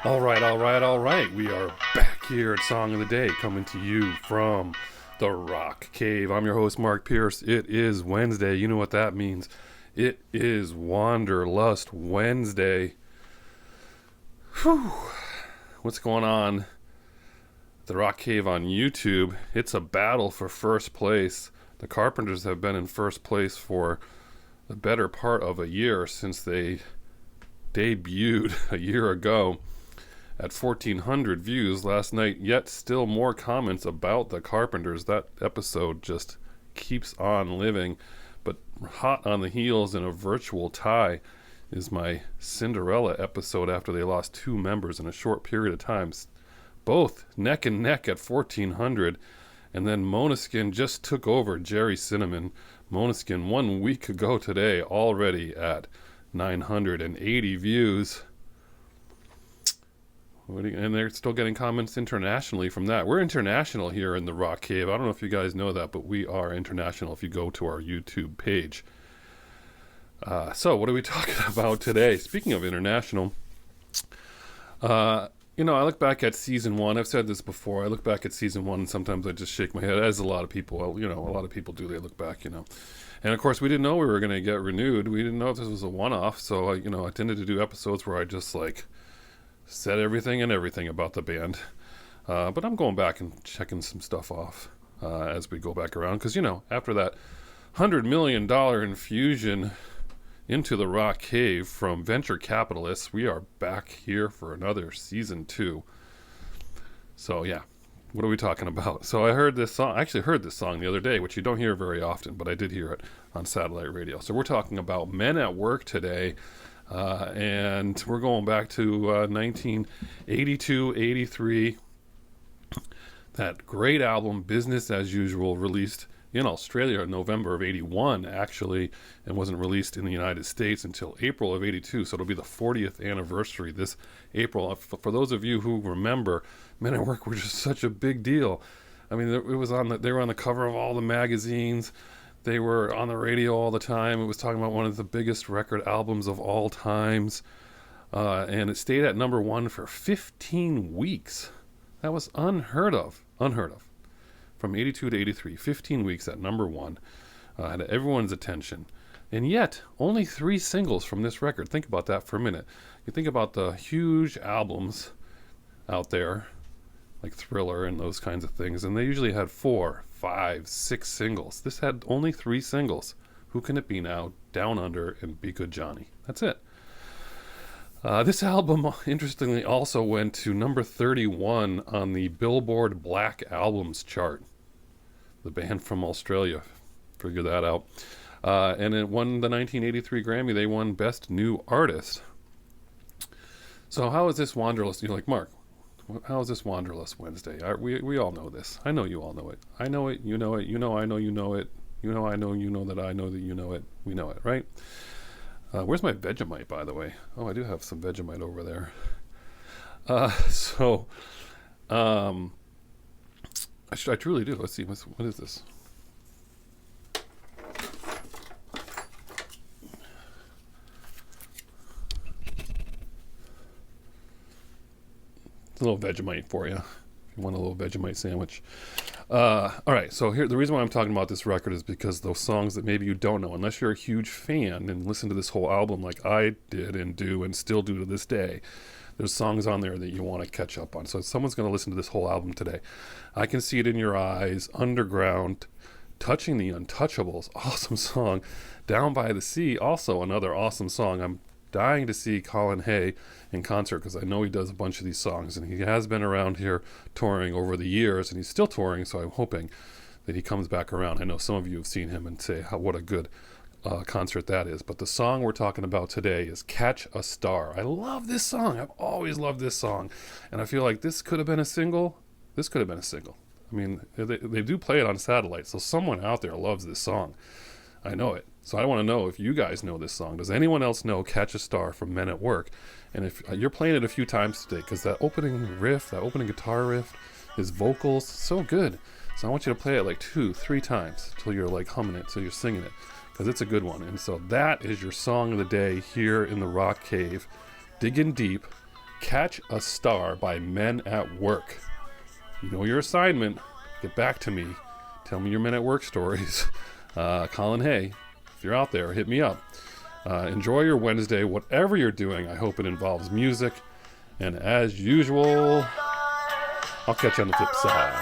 All right. We are back here at Song of the Day, coming to you from the Rock Cave. I'm your host, Mark Pierce. It is Wednesday. You know what that means. It is Wanderlust Wednesday. Whew. What's going on? The Rock Cave on YouTube. It's a battle for first place. The Carpenters have been in first place for the better part of a year since they debuted a year ago at 1,400 views last night, yet still more comments about the Carpenters. That episode just keeps on living. But hot on the heels in a virtual tie is my Cinderella episode after they lost two members in a short period of time. Both neck and neck at 1,400. And then Måneskin just took over Jerry Cinnamon. Måneskin 1 week ago today, already at 980 views. And they're still getting comments internationally from that. We're international here in the Rock Cave. I don't know if you guys know that, but we are international if you go to our YouTube page. So what are we talking about today? Speaking of international, I look back at season one. I've said this before. I look back at season one and sometimes I just shake my head, as a lot of people, a lot of people do. They look back, And of course, we didn't know we were going to get renewed. We didn't know if this was a one-off. So, I tended to do episodes where I just said everything about the band. But I'm going back and checking some stuff off as we go back around. Because, after that $100 million infusion into the Rock Cave from venture capitalists, we are back here for another season 2. So, yeah. What are we talking about? So I heard this song. I actually heard this song the other day, which you don't hear very often, but I did hear it on satellite radio. So we're talking about Men at Work today. And we're going back to 1982, 83. That great album, Business as Usual, released in Australia in November of 81, actually, and wasn't released in the United States until April of 82. So it'll be the 40th anniversary this April. For those of you who remember, Men at Work were just such a big deal. I mean, they were on the cover of all the magazines. They were on the radio all the time. It was talking about one of the biggest record albums of all times. And it stayed at number 1 for 15 weeks. That was unheard of. From 82 to 83, 15 weeks at number 1. Had everyone's attention. And yet, only 3 singles from this record. Think about that for a minute. You think about the huge albums out there, like Thriller and those kinds of things, and they usually had 4, 5, 6 singles. This had only 3 singles. Who Can It Be Now, Down Under, and Be Good Johnny. That's it. This album, interestingly, also went to number 31 on the Billboard Black Albums chart. The band from Australia, figure that out. And it won the 1983 Grammy. They won Best New Artist. So how is this Wanderlust? You're like, Mark, how is this Wanderlust Wednesday? We all know this. I know you all know it. I know it. You know it. You know I know you know it. You know I know you know that I know that you know it. We know it, right? Where's my Vegemite, by the way? Oh, I do have some Vegemite over there. I truly do. Let's see. What is this? A little Vegemite for you, if you want a little Vegemite sandwich. All right, so here, the reason why I'm talking about this record is because those songs that maybe you don't know, unless you're a huge fan and listen to this whole album like I did and do and still do to this day, there's songs on there that you want to catch up on. So if someone's going to listen to this whole album today, I Can See It in Your Eyes, Underground, Touching the Untouchables, awesome song. Down by the Sea, also another awesome song. I'm dying to see Colin Hay in concert because I know he does a bunch of these songs, and he has been around here touring over the years, and he's still touring, so I'm hoping that he comes back around. I know some of you have seen him and say what a good concert that is. But the song we're talking about today is Catch a Star. I love this song. I've always loved this song, and I feel like this could have been a single. I mean, they do play it on satellite, so someone out there loves this song. I know it. So I want to know if you guys know this song. Does anyone else know Catch a Star from Men at Work? And if you're playing it a few times today, because that opening riff, that opening guitar riff, his vocals, so good. So I want you to play it like 2-3 times till you're like humming it, till you're singing it, because it's a good one. And so that is your song of the day here in the Rock Cave, digging deep Catch a Star by Men at Work. You know your assignment. Get back to me. Tell me your Men at Work stories. Colin Hay, if you're out there, hit me up. Enjoy your Wednesday, whatever you're doing. I hope it involves music. And as usual, I'll catch you on the flip side.